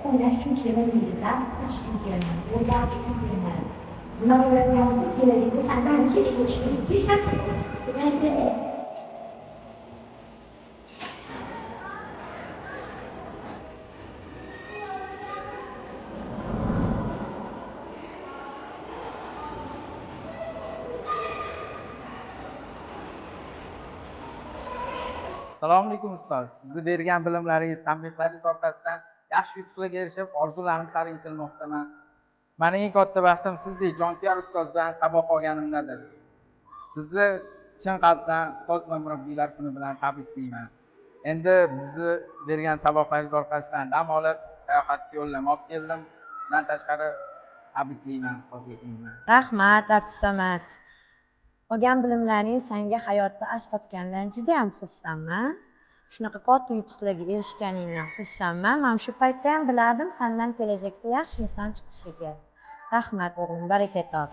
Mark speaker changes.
Speaker 1: o'ylash uchun kelmaydi, dars qilish uchun kelmaydi, o'rganish uchun kelmaydi. Bular o'ylayapti, kelajakda sandan hech narsa demaydi.
Speaker 2: Assalomu alaykum ustoz. Sizni bergan bilimlaringiz, tanbehlaringiz orqasidan yaxshi yutuqlarga erishib, orzularim sari intilmoqdaman. Meni eng katta baxtim sizdek jonkuyar ustoz bilan saboq olganimdadir. Sizni chin qalbdan ustoz va murabbiylar kuni bilan tabriklayman. Endi bizni bergan saboqlaringiz orqasidan dam olib, sayohatga yo'llanmoq keldim. Bundan tashqari tabriklayman ustozlik kuni bilan.
Speaker 3: Rahmat, Abdusamad. Olgan bilimlaring senga hayotda asqotgandan juda ham xursandman. Shunaqa katta yutuqlarga erishganingdan xursandman. Men shu paytda ham bilardim sendan kelajakda yaxshi inson chiqishiga. Rahmat o'g'lim, baraka top.